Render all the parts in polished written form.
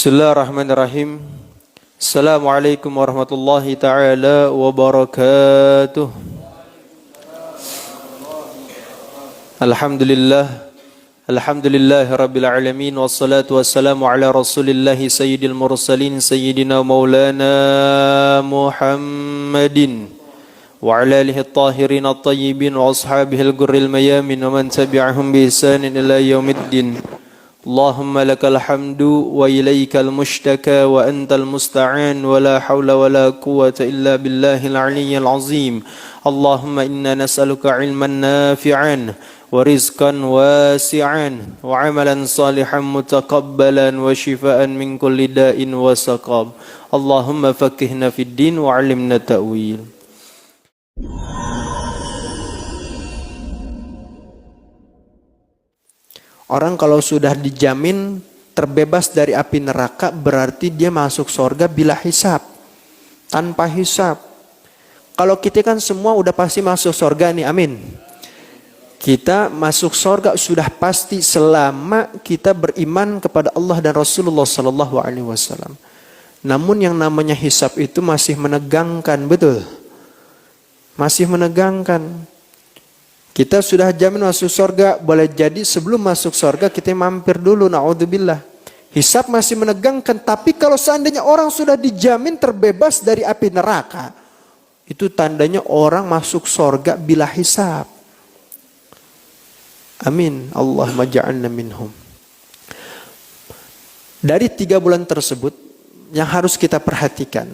Bismillahirrahmanirrahim. Assalamualaikum warahmatullahi ta'ala wabarakatuh. Alhamdulillah rabbil alamin. Wassalatu wassalamu ala rasulillahi sayyidil mursalin sayyidina maulana Muhammadin wa ala alihi at-tahirin at-tayyibin wa ashabihi al-gurril mayamin wa man tabi'ahum bi ihsanin ila yaumiddin. Allahumma lakal hamdu wa ilaikal mushtaka wa antal musta'an wa la hawla wa la quwwata illa billahil aliyyil azim. Allahumma inna nas'aluka ilman nafi'an wa rizqan wasi'an wa amalan salihan mutaqabbalan wa shifaan min kulli da'in wa saqam. Allahumma faqihna fid din wa 'allimna ta'wil. Orang kalau sudah dijamin terbebas dari api neraka berarti dia masuk surga bila hisab. Tanpa hisab. Kalau kita kan semua udah pasti masuk surga nih, amin. Kita masuk surga sudah pasti selama kita beriman kepada Allah dan Rasulullah sallallahu alaihi wasallam. Namun yang namanya hisab itu masih menegangkan, betul? Masih menegangkan. Kita sudah jamin masuk surga, boleh jadi sebelum masuk surga kita mampir dulu, na'udzubillah. Hisab masih menegangkan, tapi kalau seandainya orang sudah dijamin terbebas dari api neraka, itu tandanya orang masuk surga bila hisab. Amin. Allahumma ja'alna minhum. Dari 3 bulan tersebut, yang harus kita perhatikan,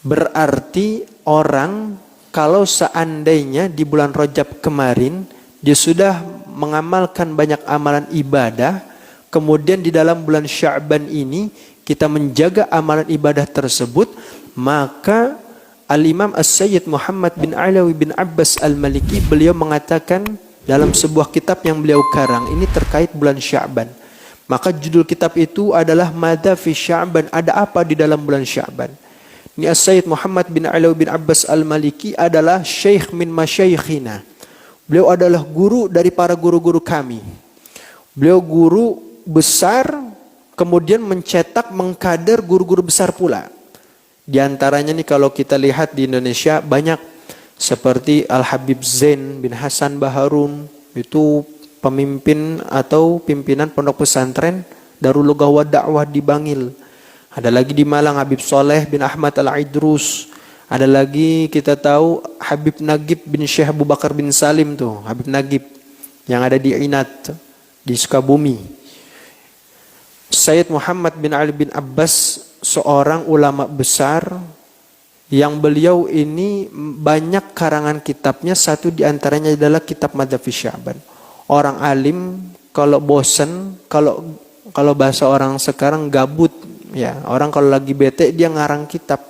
berarti orang kalau seandainya di bulan Rajab kemarin dia sudah mengamalkan banyak amalan ibadah, kemudian di dalam bulan Sya'ban ini kita menjaga amalan ibadah tersebut, maka Al-Imam As-Sayyid Muhammad bin Alawi bin Abbas Al-Maliki beliau mengatakan dalam sebuah kitab yang beliau karang ini terkait bulan Sya'ban. Maka judul kitab itu adalah Madza fi Sya'ban, ada apa di dalam bulan Sya'ban. Ini As-Sayyid Muhammad bin Alawi bin Abbas Al-Maliki adalah syekh min masyaikhina. Beliau adalah guru dari para guru-guru kami. Beliau guru besar, kemudian mencetak, mengkader guru-guru besar pula. Di antaranya nih kalau kita lihat di Indonesia banyak seperti Al-Habib Zain bin Hasan Baharun, itu pemimpin atau pimpinan pondok pesantren Darul Lughah wa Da'wah di Bangil. Ada lagi di Malang Habib Soleh bin Ahmad Al-Idrus. Ada lagi kita tahu Habib Nagib bin Syekh Abu Bakar bin Salim tuh, Habib Nagib yang ada di Inat di Sukabumi. Sayyid Muhammad bin Ali bin Abbas seorang ulama besar yang beliau ini banyak karangan kitabnya, satu di antaranya adalah kitab Madza fi Sya'ban. Orang alim kalau bosan, kalau bahasa orang sekarang gabut, ya, orang kalau lagi bete dia ngarang kitab.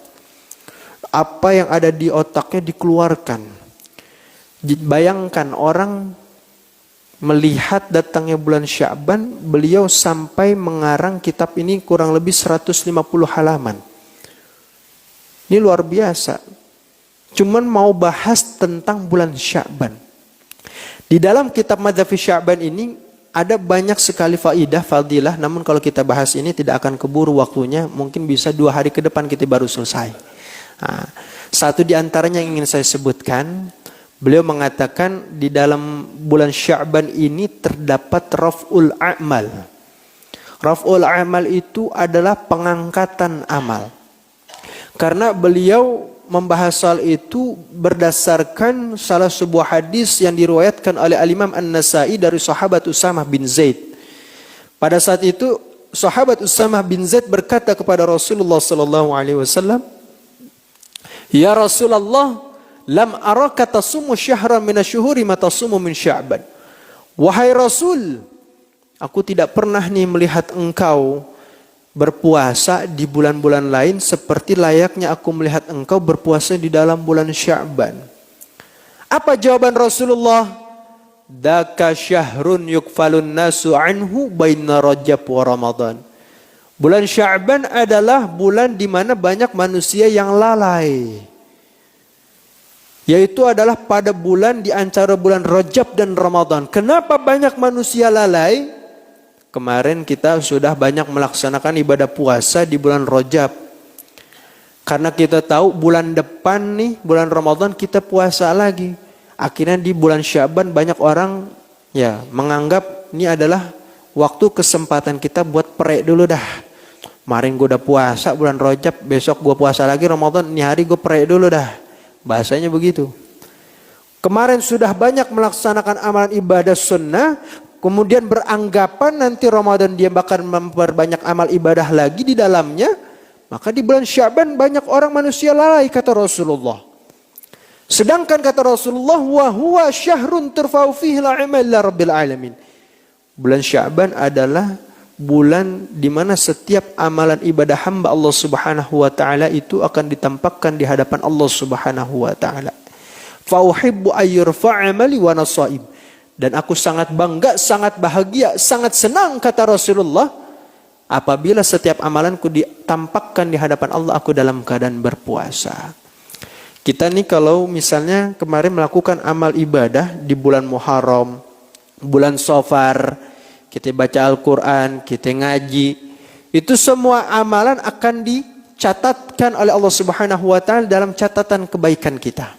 Apa yang ada di otaknya dikeluarkan. Bayangkan orang melihat datangnya bulan Sya'ban, beliau sampai mengarang kitab ini kurang lebih 150 halaman. Ini luar biasa. Cuman mau bahas tentang bulan Sya'ban. Di dalam kitab Madza fi Sya'ban ini ada banyak sekali fadilah, namun kalau kita bahas ini tidak akan keburu waktunya, mungkin bisa 2 hari ke depan kita baru selesai. Nah, satu di antaranya yang ingin saya sebutkan, beliau mengatakan di dalam bulan Sya'ban ini terdapat raf'ul a'mal. Raf'ul a'mal itu adalah pengangkatan amal. Karena beliau membahas soal itu berdasarkan salah sebuah hadis yang diriwayatkan oleh Al-Imam An-Nasa'i dari sahabat Usamah bin Zaid. Pada saat itu sahabat Usamah bin Zaid berkata kepada Rasulullah sallallahu alaihi wasallam, "Ya Rasulullah, lam araka tasumu syahran min asyhuri ma tasumu min Sya'ban." Wahai Rasul, aku tidak pernah nih melihat engkau berpuasa di bulan-bulan lain seperti layaknya aku melihat engkau berpuasa di dalam bulan Sya'ban. Apa jawaban Rasulullah? Daka syahrun yukfalun nasu anhu baina Rajab wa Ramadan. Bulan Sya'ban adalah bulan di mana banyak manusia yang lalai. Yaitu adalah pada bulan di antara bulan Rajab dan Ramadan. Kenapa banyak manusia lalai? kemarin kita sudah banyak melaksanakan ibadah puasa di bulan Rajab. Karena kita tahu bulan depan nih, bulan Ramadan kita puasa lagi. Akhirnya di bulan Sya'ban banyak orang ya menganggap ini adalah waktu kesempatan kita buat perek dulu dah. Kemarin gue udah puasa bulan Rajab, besok gue puasa lagi Ramadan, ini hari gue perek dulu dah. Bahasanya begitu. Kemarin sudah banyak melaksanakan amalan ibadah sunnah, kemudian beranggapan nanti Ramadan dia bakal memperbanyak amal ibadah lagi di dalamnya, maka di bulan Sya'ban banyak orang manusia lalai, kata Rasulullah. Sedangkan kata Rasulullah, wa huwa syahrun turfa'u fihi al-'amal ila rabbil alamin. Bulan Sya'ban adalah bulan di mana setiap amalan ibadah hamba Allah Subhanahu wa taala itu akan ditampakkan di hadapan Allah Subhanahu wa taala. Fa uhibbu ayyurfa'a 'amali wa nasaib. Dan aku sangat bangga, sangat bahagia, sangat senang, kata Rasulullah, apabila setiap amalanku ditampakkan di hadapan Allah aku dalam keadaan berpuasa. Kita nih kalau misalnya kemarin melakukan amal ibadah di bulan Muharram, bulan Safar, kita baca Al-Quran, kita ngaji, itu semua amalan akan dicatatkan oleh Allah Subhanahu wa taala dalam catatan kebaikan kita.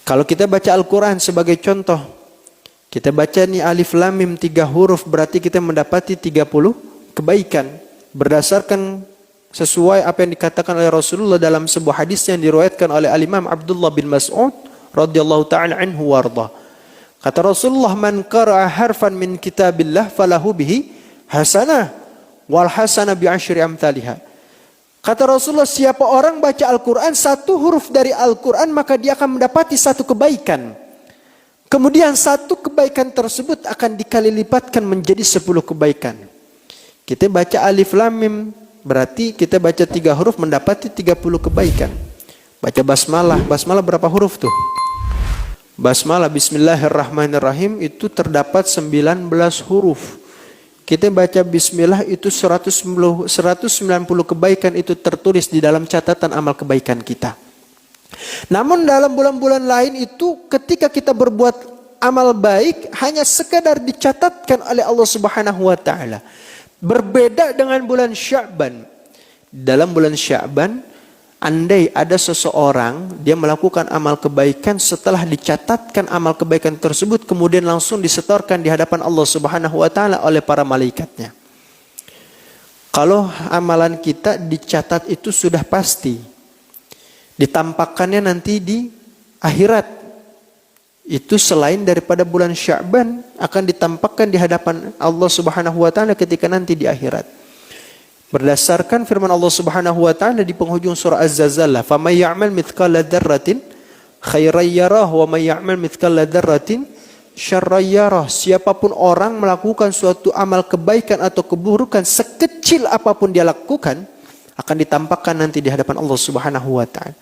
Kalau kita baca Al-Quran sebagai contoh, kita baca nih alif lam mim 3 huruf, berarti kita mendapati 30 kebaikan berdasarkan sesuai apa yang dikatakan oleh Rasulullah dalam sebuah hadis yang diriwayatkan oleh Al-Imam Abdullah bin Mas'ud radhiyallahu taala anhu warda. Kata Rasulullah, man qara'a harfan min kitabillah falahu bihi hasanah wal hasanah bi asyri amthaliha. Kata Rasulullah, siapa orang baca Al-Quran 1 huruf dari Al-Quran, maka dia akan mendapati 1 kebaikan. Kemudian 1 kebaikan tersebut akan dikali lipatkan menjadi 10 kebaikan. Kita baca alif lam mim, berarti kita baca 3 huruf mendapati 30 kebaikan. Baca basmalah, basmalah berapa huruf tuh? Basmalah bismillahirrahmanirrahim itu terdapat 19 huruf. Kita baca bismillah itu 190 kebaikan itu tertulis di dalam catatan amal kebaikan kita. Namun dalam bulan-bulan lain itu ketika kita berbuat amal baik hanya sekadar dicatatkan oleh Allah Subhanahu wa taala. Berbeda dengan bulan Sya'ban. Dalam bulan Sya'ban, andai ada seseorang dia melakukan amal kebaikan, setelah dicatatkan amal kebaikan tersebut kemudian langsung disetorkan di hadapan Allah Subhanahu wa taala oleh para malaikatnya. Kalau amalan kita dicatat itu sudah pasti, ditampakkannya nanti di akhirat. Itu selain daripada bulan Sya'ban akan ditampakkan di hadapan Allah Subhanahu wa taala ketika nanti di akhirat. Berdasarkan firman Allah Subhanahu wa taala di penghujung surah Az-Zalzalah, "Faman ya'mal mithqala dzarratin khairan yarah wa may ya'mal mithqala dzarratin syarran yarah." Siapapun orang melakukan suatu amal kebaikan atau keburukan sekecil apapun dia lakukan akan ditampakkan nanti di hadapan Allah Subhanahu wa taala.